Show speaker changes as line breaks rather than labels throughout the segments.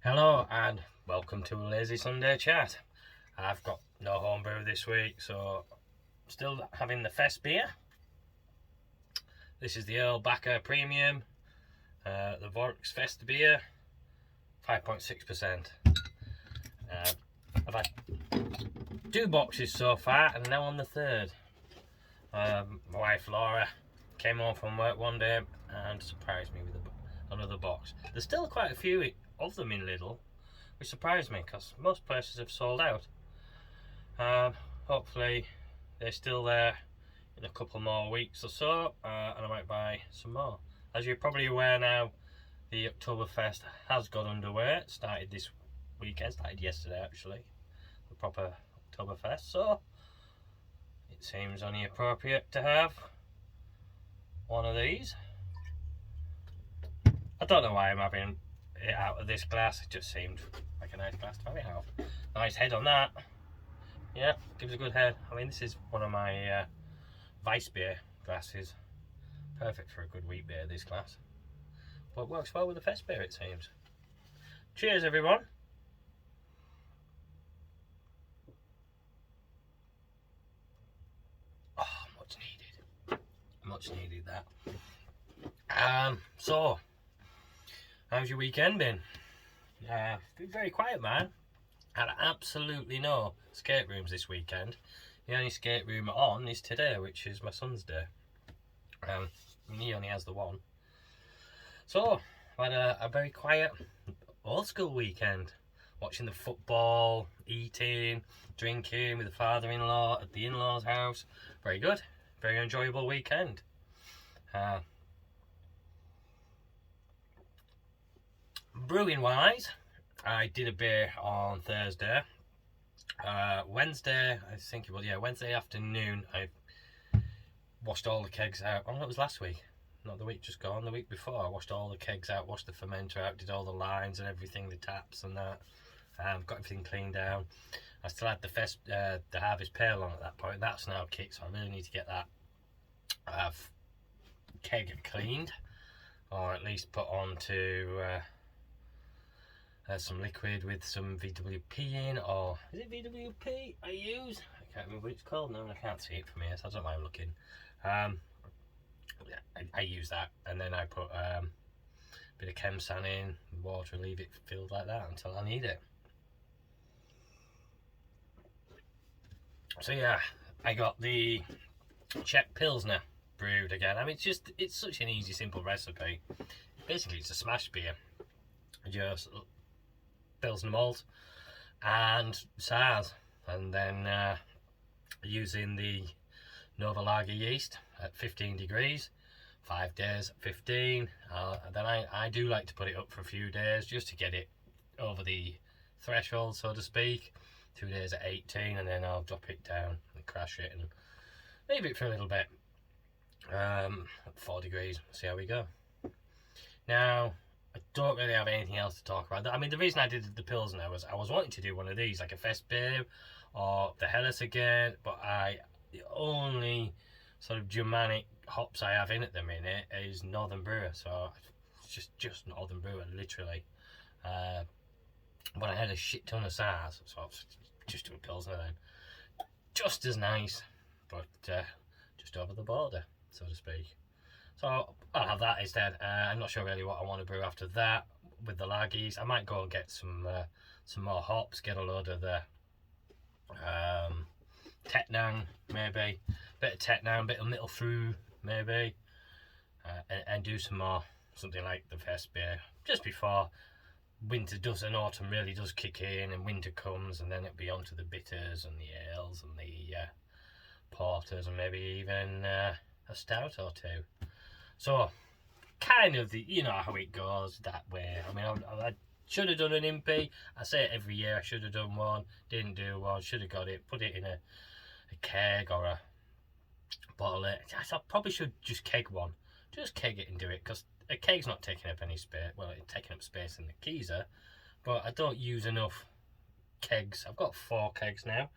Hello and welcome to a lazy Sunday chat. I've got no homebrew this week, so still having the Fest beer. This is the Earl Backer Premium, the Vorix Fest beer, 5.6%. I've had 2 boxes so far, and now on the third. My wife Laura came home from work one day and surprised me with another box. There's still quite a few of them in Lidl, which surprised me because most places have sold out. Hopefully they're still there in a couple more weeks or so, and I might buy some more. As you're probably aware now, the Oktoberfest has got underway. It started this weekend, started yesterday actually, the proper Oktoberfest, so it seems only appropriate to have one of these. I don't know why I'm having it out of this glass. It just seemed like a nice glass to have it out. Nice head on that. Yeah, gives a good head. I mean, this is one of my Weiss beer glasses. Perfect for a good wheat beer, this glass. But works well with the Fest beer, it seems. Cheers, everyone. Oh, much needed. Much needed that. So, how's your weekend been? Been very quiet, man. Had absolutely no skate rooms this weekend. The only skate room on is today, which is my son's day. He only has the one. So, I had a very quiet, old school weekend. Watching the football, eating, drinking with the father-in-law at the in-laws' house. Very good. Very enjoyable weekend. Brewing wise, I did a beer on Thursday. Wednesday, I think it was, Wednesday afternoon, I washed all the kegs out. Oh, no, it was last week. Not the week just gone, the week before. I washed all the kegs out, washed the fermenter out, did all the lines and everything, the taps and that. Got everything cleaned down. I still had the Harvest Pale on at that point. That's now kicked, so I really need to get that keg cleaned, or at least put onto some liquid with some VWP in, or is it VWP I use? I can't remember what it's called now, and I can't see it from here, so I don't mind looking. I use that, and then I put a bit of Chemsan in, water, leave it filled like that until I need it. So yeah, I got the Czech Pilsner brewed again. I mean, it's such an easy, simple recipe. Basically, it's a smash beer. Just Pilsner malt and Saaz, and then using the Nova Lager yeast at 15 degrees, 5 days at 15. Then I do like to put it up for a few days just to get it over the threshold, so to speak. 2 days at 18, and then I'll drop it down and crash it and leave it for a little bit. 4 degrees, see how we go. Now, I don't really have anything else to talk about. I mean, the reason I did the Pilsner was I was wanting to do one of these, like a Fest beer or the Helles again, but the only sort of Germanic hops I have in at the minute is Northern Brewer, so it's just Northern Brewer, literally. But I had a shit ton of Saaz, so I'll just do a Pilsner then. Just as nice, but just over the border, so to speak. So I'll have that instead. I'm not sure really what I want to brew after that with the laggies. I might go and get some more hops, get a load of the Tettnang maybe, bit of Tettnang, bit of Mittelfrüh maybe, and do some more, something like the Fest beer just before winter does and autumn really does kick in and winter comes, and then it'll be onto the bitters and the ales and the porters and maybe even a stout or two. So kind of you know how it goes that way. I mean, I should have done an impy. I say it every year. I should have done one. Didn't do one. Should have got it. Put it in a keg or a bottle. I probably should just keg one. Just keg it and do it, because a keg's not taking up any space. Well, it's taking up space in the Keezer, but I don't use enough kegs. I've got 4 kegs now.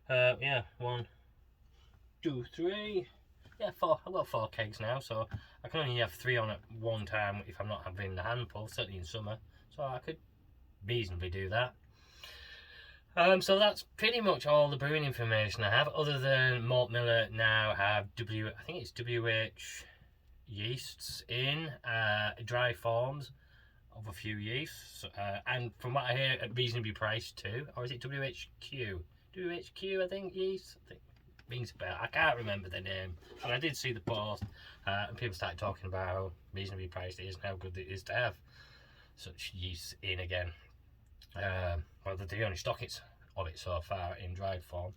Yeah, 1, 2, 3. Yeah, 4. I've got 4 kegs now, so I can only have 3 on at one time if I'm not having the handful, certainly in summer. So I could reasonably do that. So that's pretty much all the brewing information I have, other than Malt Miller now have I think it's WH yeasts in dry forms of a few yeasts, and from what I hear, reasonably priced too. Or is it WHQ? WHQ, I think, yeast. I think rings a bell. I can't remember the name, but I did see the post, and people started talking about how reasonably priced it is and how good it is to have such yeast in again. Well, the only stock of it so far in dried form.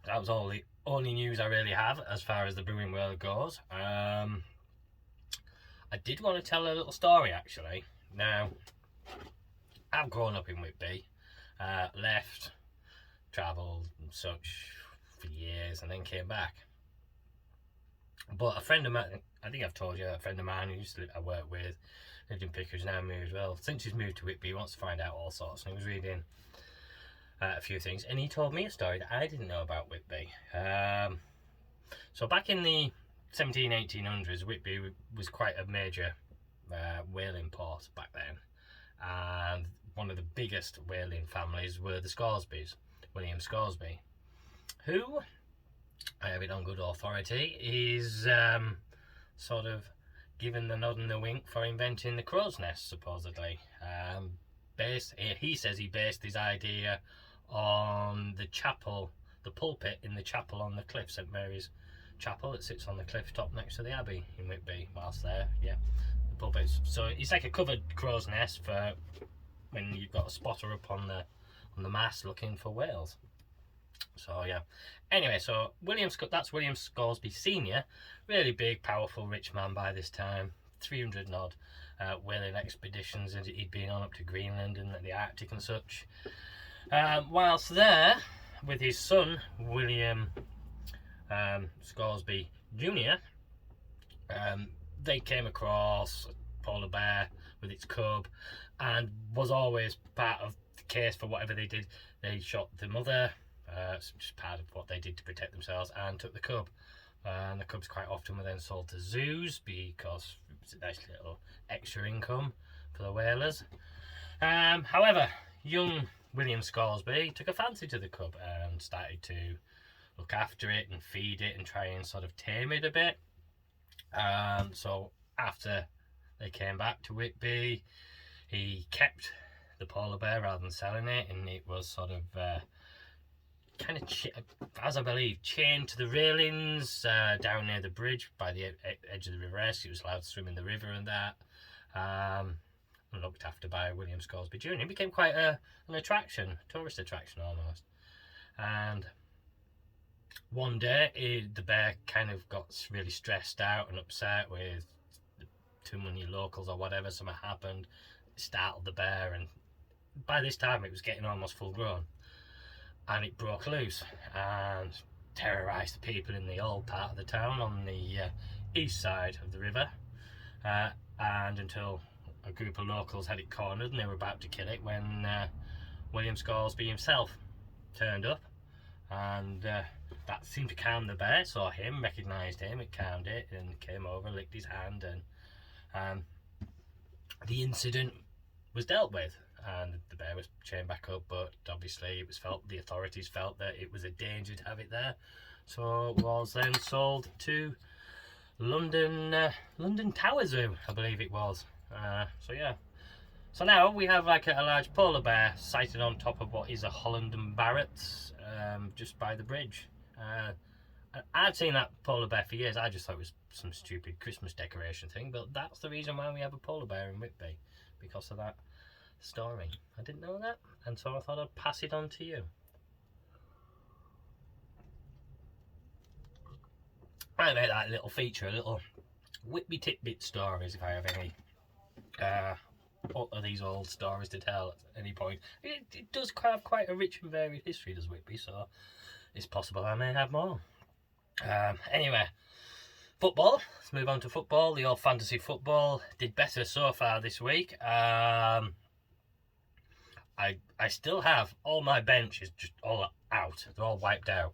That was all the only news I really have as far as the brewing world goes. I did want to tell a little story actually. Now, I've grown up in Whitby, left, travelled and such for years, and then came back. But a friend of mine, I think I've told you, a friend of mine who I work with, lived in Pickers, now moved. Well, since he's moved to Whitby, he wants to find out all sorts, and he was reading a few things, and he told me a story that I didn't know about Whitby. So back in the 1800s, Whitby was quite a major whaling port back then, and one of the biggest whaling families were the Scoresbys, William Scoresby, who, I have it on good authority, is sort of given the nod and the wink for inventing the crow's nest, supposedly. He says he based his idea on the chapel, the pulpit in the chapel on the cliff, St Mary's Chapel, that sits on the cliff top next to the Abbey in Whitby. Whilst there, yeah, the pulpit. So it's like a covered crow's nest for when you've got a spotter up on the mast looking for whales. So yeah. Anyway, so that's William Scoresby Senior, really big, powerful, rich man by this time. 300 and odd whaling expeditions, and he'd been on up to Greenland and the Arctic and such. Whilst there, with his son William Scoresby Jr., they came across a polar bear with its cub, and was always part of the case for whatever they did. They shot the mother, just part of what they did to protect themselves, and took the cub. And the cubs quite often were then sold to zoos because it was a nice little extra income for the whalers. However, young William Scoresby took a fancy to the cub and started to look after it and feed it and try and sort of tame it a bit. So after they came back to Whitby, he kept the polar bear rather than selling it, and it was sort of kind of, as I believe, chained to the railings down near the bridge by the edge of the River Esk. It was allowed to swim in the river and that. Looked after by William Scoresby Jr. It became quite an attraction, tourist attraction almost. And one day, the bear kind of got really stressed out and upset with too many locals or whatever. Something happened, it startled the bear, and by this time it was getting almost full grown, and it broke loose and terrorised the people in the old part of the town on the east side of the river, and until a group of locals had it cornered and they were about to kill it when William Scoresby himself turned up, and that seemed to calm the bear. Saw him, recognised him, it calmed it, and came over, licked his hand, and the incident was dealt with, and the bear was chained back up. But obviously the authorities felt that it was a danger to have it there, so it was then sold to London Tower Zoo, I believe it was. So yeah, so now we have like a large polar bear sighted on top of what is a Holland and Barrett's, just by the bridge. I'd seen that polar bear for years. I just thought it was some stupid Christmas decoration thing, but that's the reason why we have a polar bear in Whitby, because of that story. I didn't know that, and so I thought I'd pass it on to you. I made that little feature, a little Whitby tidbit stories, if I have any of these old stories to tell at any point. It does have quite a rich and varied history, does Whitby, so it's possible I may have more. Anyway, football. Let's move on to football. The old fantasy football did better so far this week. I still have all my benches just all out. They're all wiped out.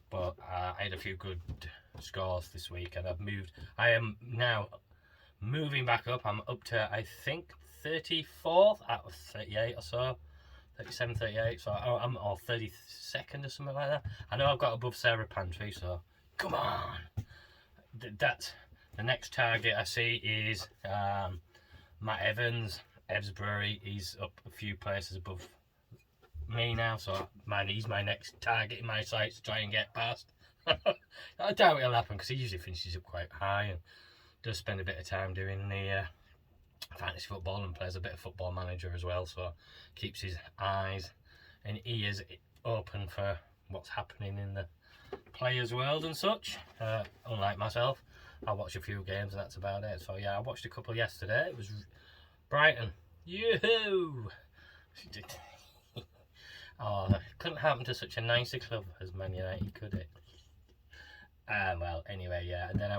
But I had a few good scores this week, and I am now moving back up. I'm up to, I think, 34th out of 38 or so. 37, 38, so I'm or 32nd or something like that. I know I've got above Sarah Pantry, so come on. That's the next target I see is Matt Evans, Ebbsbury. He's up a few places above me now, so he's my next target in my sights to try and get past. I doubt it'll happen because he usually finishes up quite high and does spend a bit of time doing the fantasy football and plays a bit of Football Manager as well, so keeps his eyes and ears open for what's happening in the players' world and such. Unlike myself, I watch a few games and that's about it. So yeah, I watched a couple yesterday. It was Brighton. Yoo-hoo! Oh, it couldn't happen to such a nicer club as Man United, could it? Well, anyway, yeah. And then I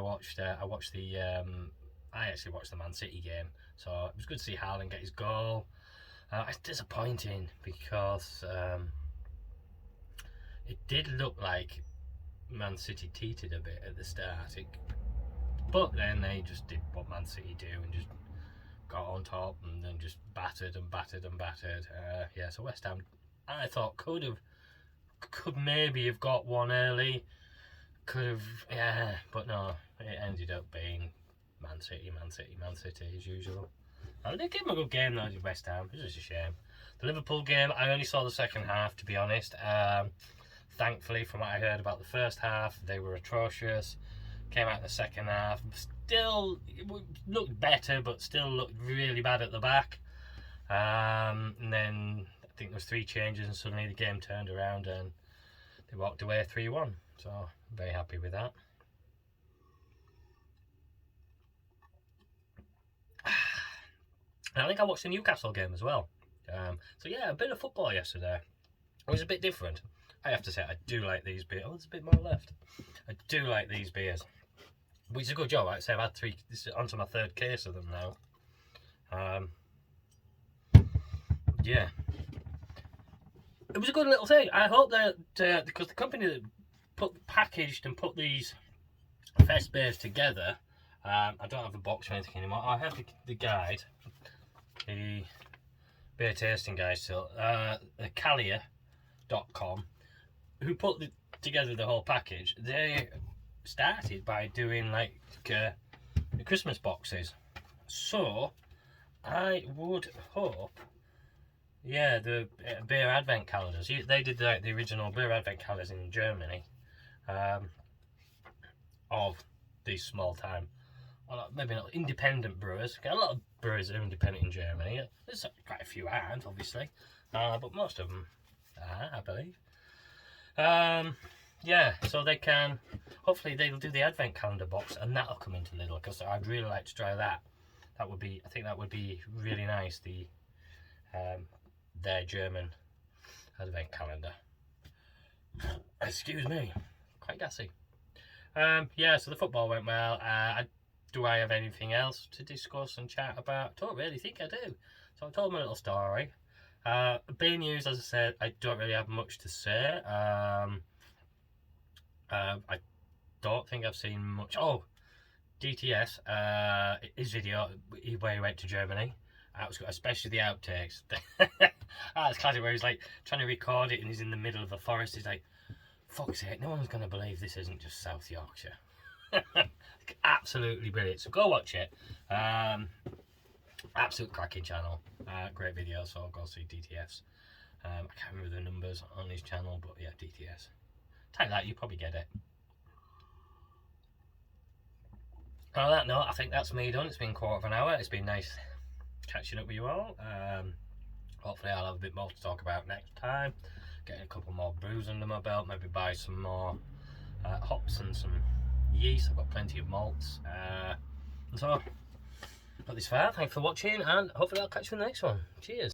actually watched the Man City game, so it was good to see Haaland get his goal. It's disappointing because it did look like Man City teetered a bit at the start, but then they just did what Man City do and just got on top and then just battered and battered and battered. Yeah, so West Ham, I thought could maybe have got one early, but no, it ended up being Man City as usual. And they gave them a good game though, West Ham. It was just a shame. The Liverpool game, I only saw the second half, to be honest. Thankfully, from what I heard about the first half, they were atrocious. Came out in the second half, still looked better, but still looked really bad at the back. And then I think there was 3 changes, and suddenly the game turned around and they walked away 3-1. So I'm very happy with that. And I think I watched the Newcastle game as well. So yeah, a bit of football yesterday. It was a bit different. I have to say, I do like these beers. Oh, there's a bit more left. I do like these beers. Which is a good job. Like I say, I've had 3. This is onto my 3rd case of them now. Yeah. It was a good little thing. I hope that because the company that packaged and put these Fest beers together, I don't have a box or anything anymore. I have the guide, the beer tasting guide still. The Callier.com, who put together the whole package. They started by doing like the Christmas boxes, so I would hope, yeah, the beer advent calendars. They did like the original beer advent calendars in Germany, of these small time, maybe not independent brewers. A lot of brewers are independent in Germany. There's quite a few aren't, obviously, but most of them are, I believe. Yeah, so they can, hopefully they'll do the advent calendar box and that'll come into Lidl, because I'd really like to try that. I think that would be really nice, their German advent calendar. Excuse me, quite gassy. Yeah, so the football went well. Do I have anything else to discuss and chat about? I don't really think I do. So I told my little story. Beer news, as I said, I don't really have much to say. I don't think I've seen much. Oh, DTS, his video where he went to Germany. Especially the outtakes. That's classic, where he's like trying to record it and he's in the middle of a forest. He's like, fuck's sake, no one's going to believe this isn't just South Yorkshire. Absolutely brilliant. So go watch it. Absolute cracking channel. Great video, so go see DTS. I can't remember the numbers on his channel, but yeah, DTS. Type that, you probably get it. On that note, I think that's me done. It's been 1/4 hour. It's been nice catching up with you all. Hopefully I'll have a bit more to talk about next time. Getting a couple more brews under my belt. Maybe buy some more hops and some yeast. I've got plenty of malts. And so, got this far. Thanks for watching, and hopefully I'll catch you in the next one. Cheers.